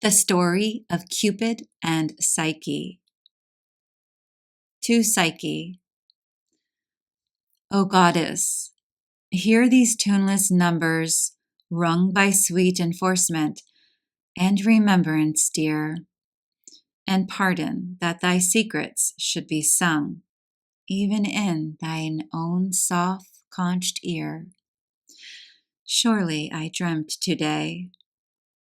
The story of Cupid and Psyche. To Psyche. O goddess, hear these tuneless numbers rung by sweet enforcement and remembrance dear, and pardon that thy secrets should be sung even in thine own soft-conched ear. Surely I dreamt today,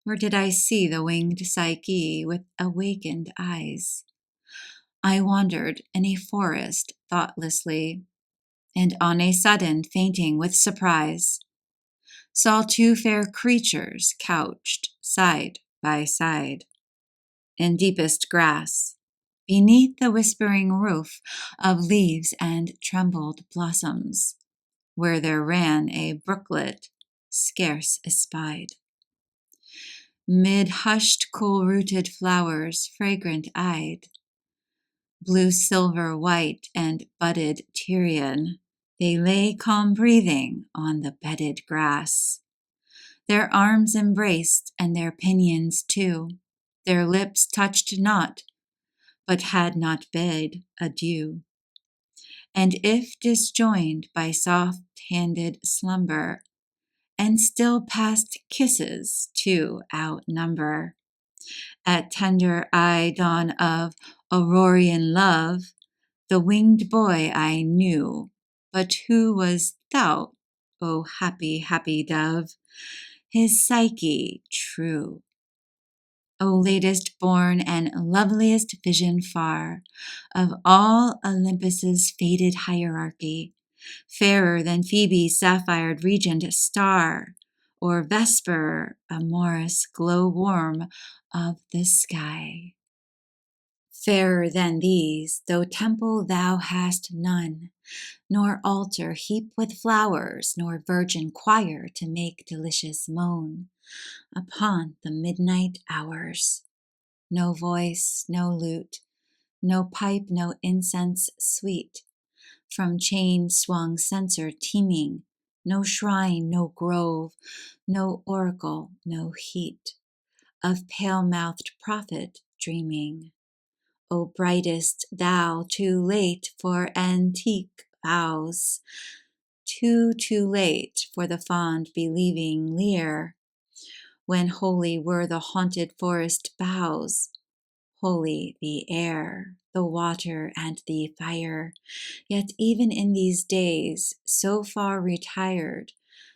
or did I see the winged Psyche with awakened eyes? I wandered in a forest thoughtlessly, and on a sudden, fainting with surprise, saw two fair creatures couched side by side in deepest grass, beneath the whispering roof of leaves and trembled blossoms, where there ran a brooklet scarce espied. Mid hushed, cool-rooted flowers, fragrant-eyed, blue, silver, white, and budded Tyrian, they lay calm-breathing on the bedded grass. Their arms embraced, and their pinions too. Their lips touched not, but had not bade adieu. And if disjoined by soft-handed slumber, and still past kisses to outnumber, at tender eye dawn of Aurorian love, the winged boy I knew, but who was thou, O happy, happy dove, his Psyche true? O latest born and loveliest vision far of all Olympus's faded hierarchy, fairer than Phoebe's sapphired regent star, or Vesper, amorous glow-worm of the sky. Fairer than these, though temple thou hast none, nor altar heap with flowers, nor virgin choir to make delicious moan upon the midnight hours. No voice, no lute, no pipe, no incense sweet, from chain-swung censer teeming, no shrine, no grove, no oracle, no heat of pale-mouthed prophet dreaming. O brightest thou, too late for antique vows, too late for the fond believing lyre, when holy were the haunted forest boughs, holy the air, the water, and the fire. Yet even in these days, so far retired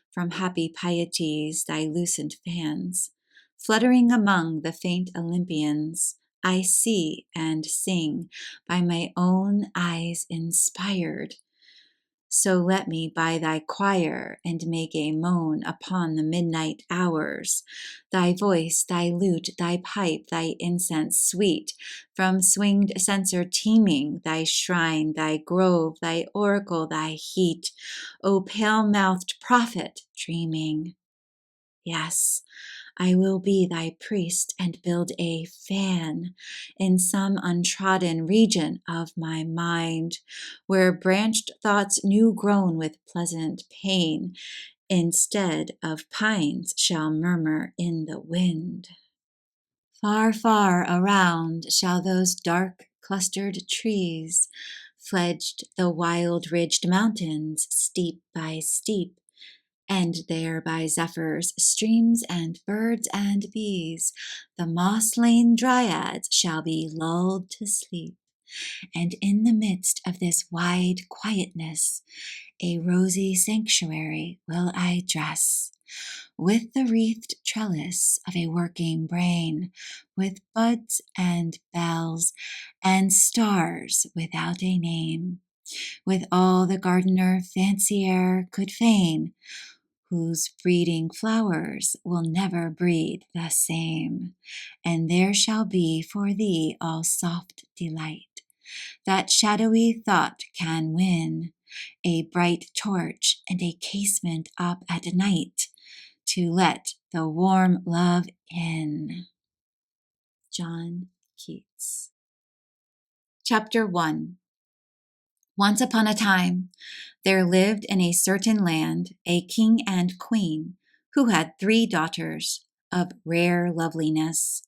from happy piety's thy lucent fans, fluttering among the faint Olympians, I see and sing, by my own eyes inspired. So let me by thy choir and make a moan upon the midnight hours, thy voice, thy lute, thy pipe, thy incense sweet, from swinged censer teeming, thy shrine, thy grove, thy oracle, thy heat, O pale-mouthed prophet dreaming. Yes, I will be thy priest and build a fan in some untrodden region of my mind, where branched thoughts new grown with pleasant pain, instead of pines, shall murmur in the wind. Far, far around shall those dark clustered trees fledged the wild-ridged mountains, steep by steep, and there by zephyrs, streams, and birds and bees, the moss-lain dryads shall be lulled to sleep. And in the midst of this wide quietness, a rosy sanctuary will I dress, with the wreathed trellis of a working brain, with buds and bells and stars without a name, with all the gardener fancier could feign, whose breeding flowers will never breed the same. And there shall be for thee all soft delight, that shadowy thought can win, a bright torch and a casement up at night, to let the warm love in. John Keats. Chapter 1. Once upon a time, there lived in a certain land a king and queen who had 3 daughters of rare loveliness.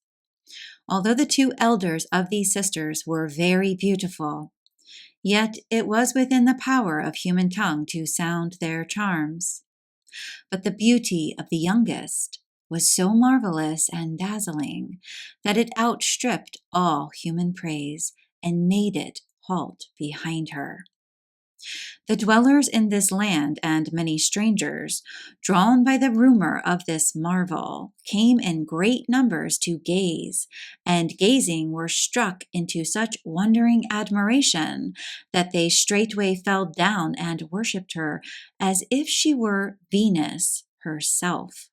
Although the two elders of these sisters were very beautiful, yet it was within the power of human tongue to sound their charms. But the beauty of the youngest was so marvelous and dazzling that it outstripped all human praise and made it halt behind her. The dwellers in this land and many strangers, drawn by the rumor of this marvel, came in great numbers to gaze, and gazing were struck into such wondering admiration that they straightway fell down and worshipped her as if she were Venus herself.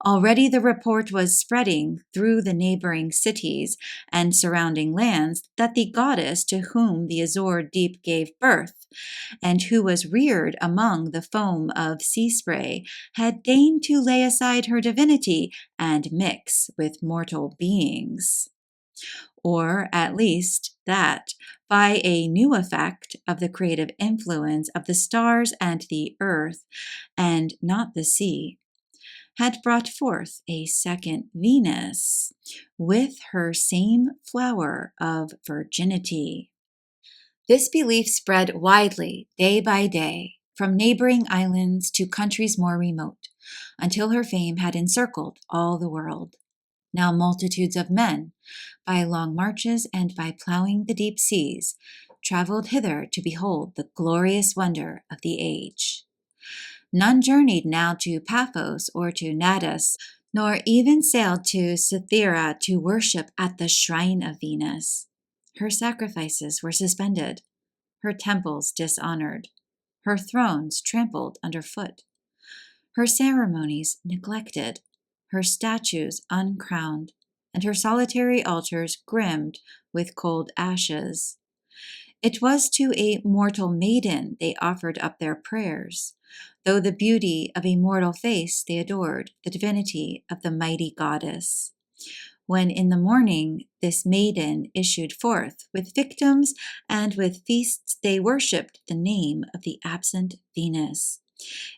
Already the report was spreading through the neighboring cities and surrounding lands that the goddess to whom the azure deep gave birth, and who was reared among the foam of sea spray, had deigned to lay aside her divinity and mix with mortal beings. Or at least that, by a new effect of the creative influence of the stars and the earth, and not the sea, had brought forth a second Venus with her same flower of virginity. This belief spread widely day by day, from neighboring islands to countries more remote, until her fame had encircled all the world. Now multitudes of men, by long marches and by plowing the deep seas, traveled hither to behold the glorious wonder of the age. None journeyed now to Paphos or to Cnidus, nor even sailed to Cythera to worship at the shrine of Venus. Her sacrifices were suspended, her temples dishonored, her thrones trampled underfoot, her ceremonies neglected, her statues uncrowned, and her solitary altars grimmed with cold ashes. It was to a mortal maiden they offered up their prayers, though the beauty of a mortal face they adored the divinity of the mighty goddess. When in the morning this maiden issued forth with victims and with feasts, they worshipped the name of the absent Venus.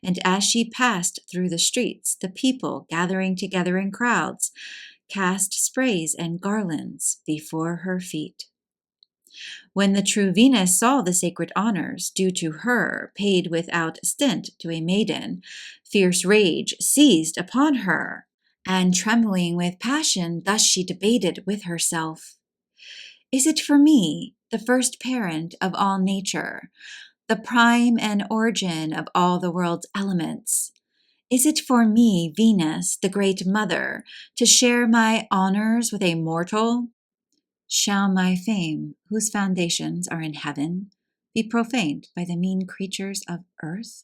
And as she passed through the streets, the people, gathering together in crowds, cast sprays and garlands before her feet. When the true Venus saw the sacred honors due to her paid without stint to a maiden, fierce rage seized upon her, and trembling with passion, thus she debated with herself: Is it for me, the first parent of all nature, the prime and origin of all the world's elements? Is it for me, Venus, the great mother, to share my honors with a mortal? Shall my fame, whose foundations are in heaven, be profaned by the mean creatures of earth?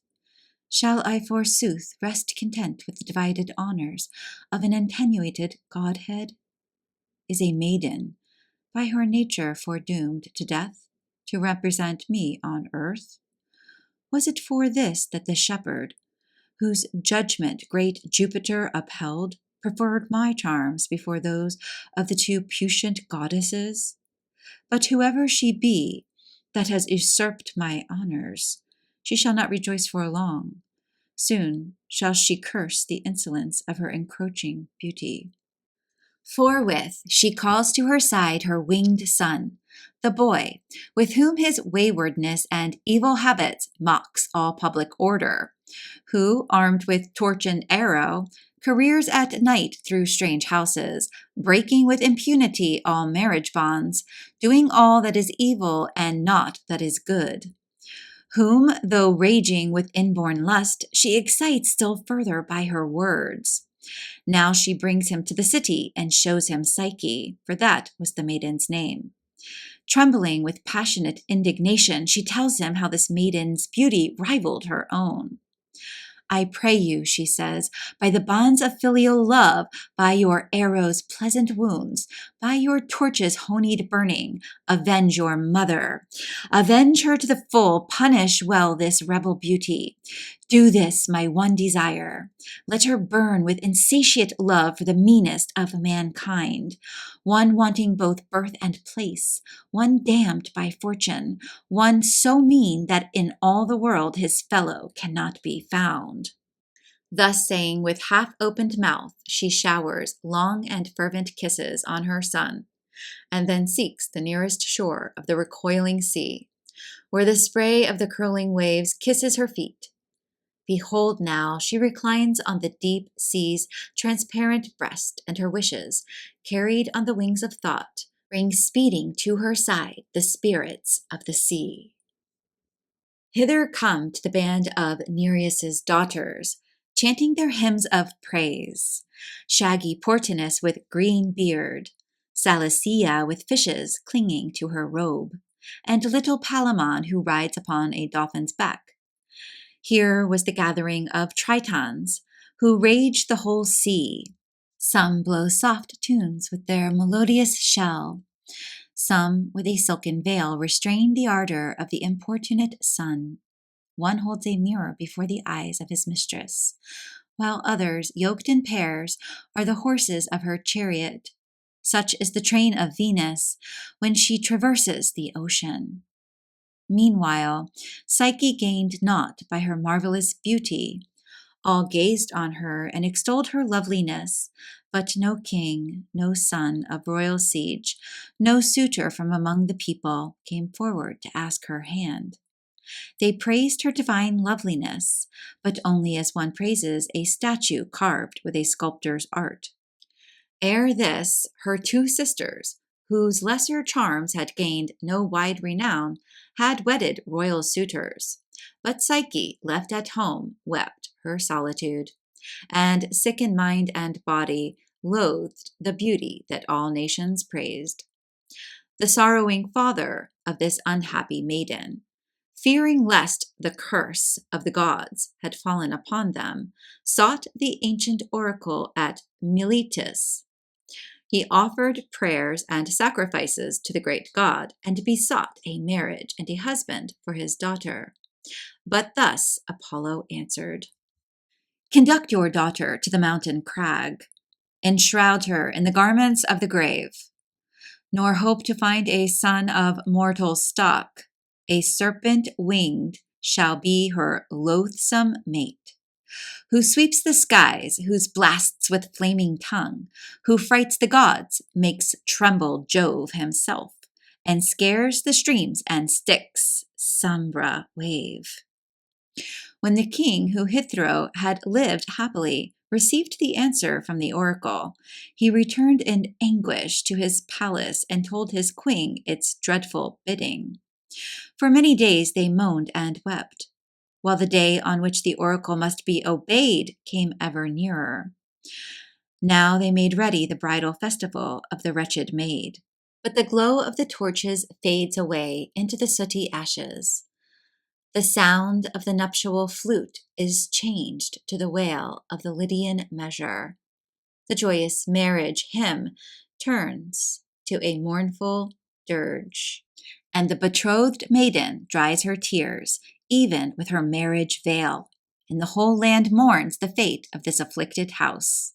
Shall I forsooth rest content with the divided honors of an attenuated godhead? Is a maiden, by her nature foredoomed to death, to represent me on earth? Was it for this that the shepherd, whose judgment great Jupiter upheld, preferred my charms before those of the two puissant goddesses? But whoever she be that has usurped my honors, she shall not rejoice for long. Soon shall she curse the insolence of her encroaching beauty. Forthwith she calls to her side her winged son, the boy, with whom his waywardness and evil habits mocks all public order, who, armed with torch and arrow, careers at night through strange houses, breaking with impunity all marriage bonds, doing all that is evil and not that is good, whom, though raging with inborn lust, she excites still further by her words. Now she brings him to the city and shows him Psyche, for that was the maiden's name. Trembling with passionate indignation, she tells him how this maiden's beauty rivaled her own. I pray you, she says, by the bonds of filial love, by your arrows' pleasant wounds, by your torches' honeyed burning, avenge your mother. Avenge her to the full, punish well this rebel beauty. Do this, my one desire. Let her burn with insatiate love for the meanest of mankind, one wanting both birth and place, one damned by fortune, one so mean that in all the world his fellow cannot be found. Thus saying, with half-opened mouth, she showers long and fervent kisses on her son, and then seeks the nearest shore of the recoiling sea, where the spray of the curling waves kisses her feet. Behold now, she reclines on the deep sea's transparent breast, and her wishes, carried on the wings of thought, bring speeding to her side the spirits of the sea. Hither come to the band of Nereus's daughters, chanting their hymns of praise, shaggy Portinus with green beard, Salicia with fishes clinging to her robe, and little Palamon who rides upon a dolphin's back. Here was the gathering of Tritons, who rage the whole sea. Some blow soft tunes with their melodious shell. Some, with a silken veil, restrain the ardor of the importunate sun. One holds a mirror before the eyes of his mistress, while others, yoked in pairs, are the horses of her chariot. Such is the train of Venus when she traverses the ocean. Meanwhile, Psyche gained naught by her marvelous beauty. All gazed on her and extolled her loveliness, but no king, no son of royal siege, no suitor from among the people came forward to ask her hand. They praised her divine loveliness, but only as one praises a statue carved with a sculptor's art. Ere this, her two sisters, whose lesser charms had gained no wide renown, had wedded royal suitors. But Psyche, left at home, wept her solitude, and, sick in mind and body, loathed the beauty that all nations praised. The sorrowing father of this unhappy maiden, fearing lest the curse of the gods had fallen upon them, sought the ancient oracle at Miletus. He offered prayers and sacrifices to the great god, and besought a marriage and a husband for his daughter. But thus Apollo answered, "Conduct your daughter to the mountain crag, enshroud her in the garments of the grave, nor hope to find a son of mortal stock. A serpent-winged shall be her loathsome mate, who sweeps the skies, whose blasts with flaming tongue, who frights the gods, makes tremble Jove himself, and scares the streams and Styx' sombra wave." When the king, who hitherto had lived happily, received the answer from the oracle, he returned in anguish to his palace and told his queen its dreadful bidding. For many days they moaned and wept, while the day on which the oracle must be obeyed came ever nearer. Now they made ready the bridal festival of the wretched maid, but the glow of the torches fades away into the sooty ashes. The sound of the nuptial flute is changed to the wail of the Lydian measure. The joyous marriage hymn turns to a mournful dirge, and the betrothed maiden dries her tears, even with her marriage veil, and the whole land mourns the fate of this afflicted house.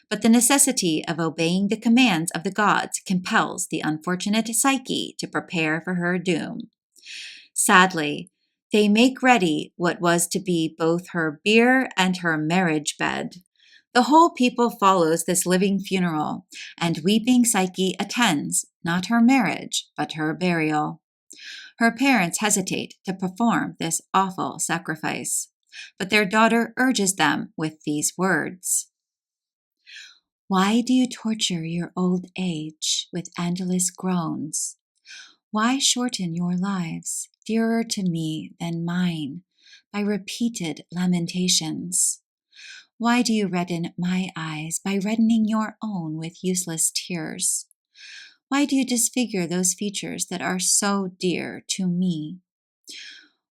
But the necessity of obeying the commands of the gods compels the unfortunate Psyche to prepare for her doom. Sadly, they make ready what was to be both her bier and her marriage bed. The whole people follows this living funeral, and weeping Psyche attends not her marriage, but her burial. Her parents hesitate to perform this awful sacrifice, but their daughter urges them with these words: "Why do you torture your old age with endless groans? Why shorten your lives, dearer to me than mine, by repeated lamentations? Why do you redden my eyes by reddening your own with useless tears? Why do you disfigure those features that are so dear to me?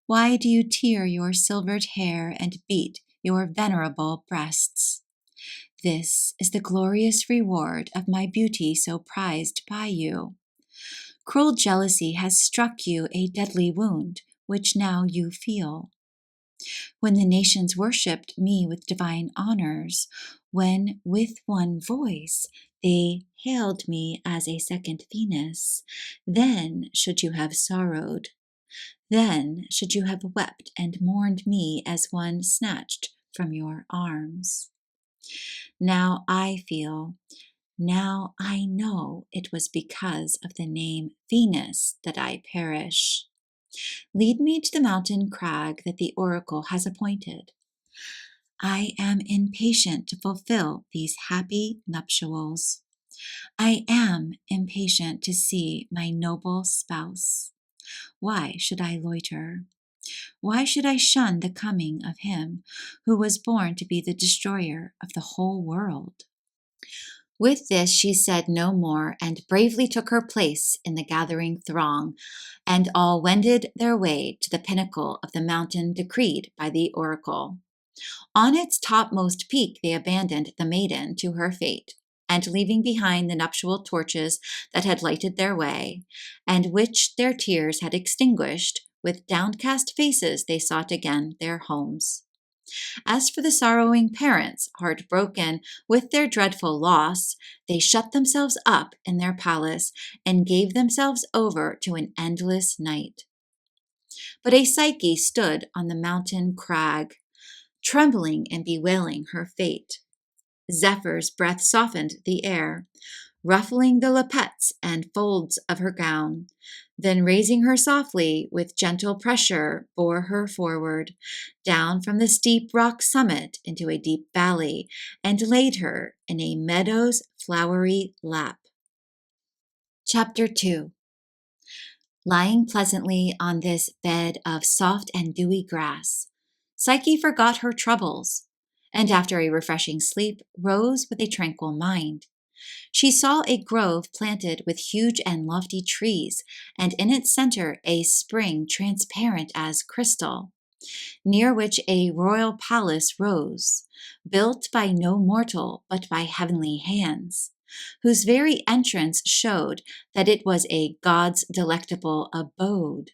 Why do you tear your silvered hair and beat your venerable breasts? This is the glorious reward of my beauty so prized by you. Cruel jealousy has struck you a deadly wound, which now you feel. When the nations worshipped me with divine honors, when with one voice they hailed me as a second Venus, then should you have sorrowed. Then should you have wept and mourned me as one snatched from your arms. Now I feel, now I know it was because of the name Venus that I perish. Lead me to the mountain crag that the oracle has appointed. I am impatient to fulfill these happy nuptials. I am impatient to see my noble spouse. Why should I loiter? Why should I shun the coming of him who was born to be the destroyer of the whole world? With this she said no more, and bravely took her place in the gathering throng, and all wended their way to the pinnacle of the mountain decreed by the oracle. On its topmost peak they abandoned the maiden to her fate, and leaving behind the nuptial torches that had lighted their way, and which their tears had extinguished, with downcast faces they sought again their homes. As for the sorrowing parents, heartbroken with their dreadful loss, they shut themselves up in their palace and gave themselves over to an endless night. But a Psyche stood on the mountain crag, trembling and bewailing her fate. Zephyr's breath softened the air, ruffling the lappets and folds of her gown, then raising her softly with gentle pressure bore her forward, down from the steep rock summit into a deep valley, and laid her in a meadow's flowery lap. Chapter 2. Lying pleasantly on this bed of soft and dewy grass, Psyche forgot her troubles, and after a refreshing sleep rose with a tranquil mind. She saw a grove planted with huge and lofty trees, and in its center a spring transparent as crystal, near which a royal palace rose, built by no mortal but by heavenly hands, whose very entrance showed that it was a god's delectable abode.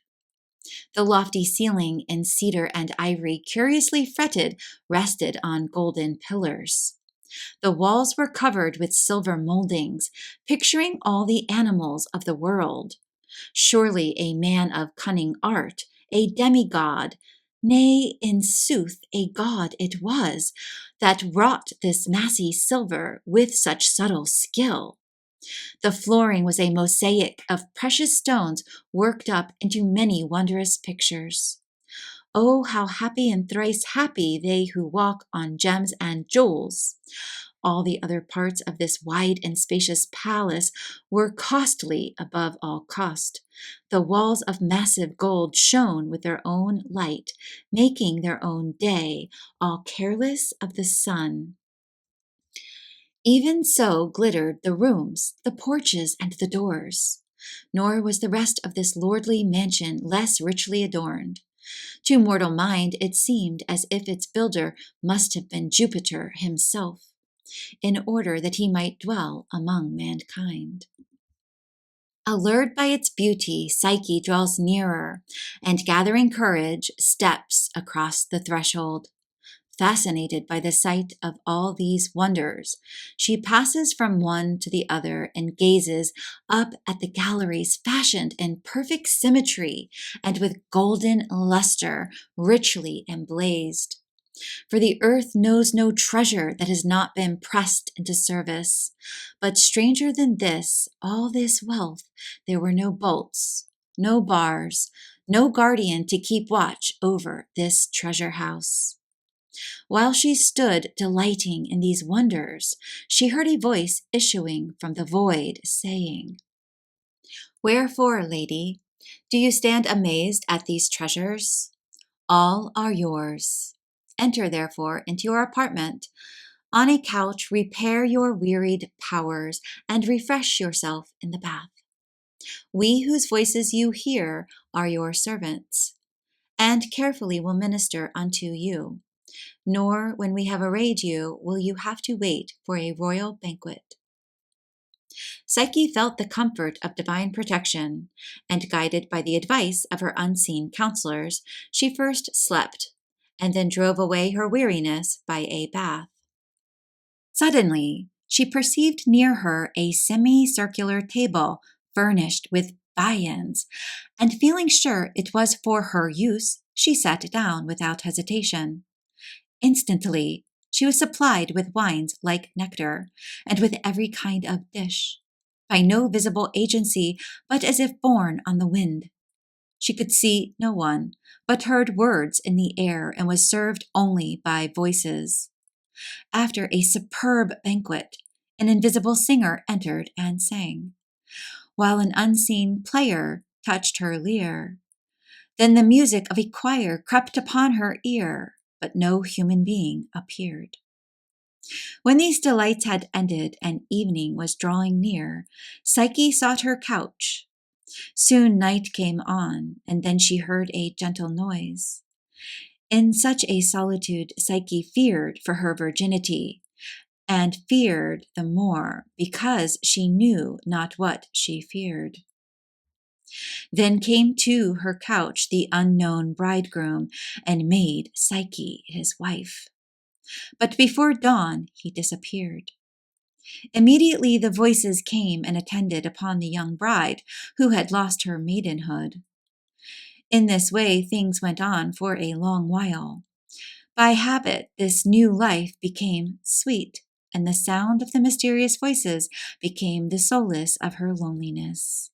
The lofty ceiling in cedar and ivory, curiously fretted, rested on golden pillars. The walls were covered with silver moldings, picturing all the animals of the world. Surely a man of cunning art, a demigod, nay, in sooth, a god it was, that wrought this massy silver with such subtle skill. The flooring was a mosaic of precious stones worked up into many wondrous pictures. Oh, how happy and thrice happy they who walk on gems and jewels! All the other parts of this wide and spacious palace were costly above all cost. The walls of massive gold shone with their own light, making their own day, all careless of the sun. Even so glittered the rooms, the porches, and the doors. Nor was the rest of this lordly mansion less richly adorned. To mortal mind it seemed as if its builder must have been Jupiter himself, in order that he might dwell among mankind. Allured by its beauty, Psyche draws nearer, and gathering courage, steps across the threshold. Fascinated by the sight of all these wonders, she passes from one to the other and gazes up at the galleries fashioned in perfect symmetry and with golden luster richly emblazed. For the earth knows no treasure that has not been pressed into service. But stranger than this, all this wealth, there were no bolts, no bars, no guardian to keep watch over this treasure house. While she stood delighting in these wonders, she heard a voice issuing from the void, saying, "Wherefore, lady, do you stand amazed at these treasures? All are yours. Enter, therefore, into your apartment. On a couch, repair your wearied powers and refresh yourself in the bath. We whose voices you hear are your servants, and carefully will minister unto you. Nor, when we have arrayed you, will you have to wait for a royal banquet." Psyche felt the comfort of divine protection, and guided by the advice of her unseen counselors, she first slept, and then drove away her weariness by a bath. Suddenly, she perceived near her a semicircular table furnished with viands, and feeling sure it was for her use, she sat down without hesitation. Instantly, she was supplied with wines like nectar, and with every kind of dish, by no visible agency, but as if borne on the wind. She could see no one, but heard words in the air, and was served only by voices. After a superb banquet, an invisible singer entered and sang, while an unseen player touched her lyre. Then the music of a choir crept upon her ear, but no human being appeared. When these delights had ended and evening was drawing near, Psyche sought her couch. Soon night came on, and then she heard a gentle noise. In such a solitude, Psyche feared for her virginity, and feared the more because she knew not what she feared. Then came to her couch the unknown bridegroom, and made Psyche his wife. But before dawn he disappeared. Immediately the voices came and attended upon the young bride, who had lost her maidenhood. In this way things went on for a long while. By habit this new life became sweet, and the sound of the mysterious voices became the solace of her loneliness.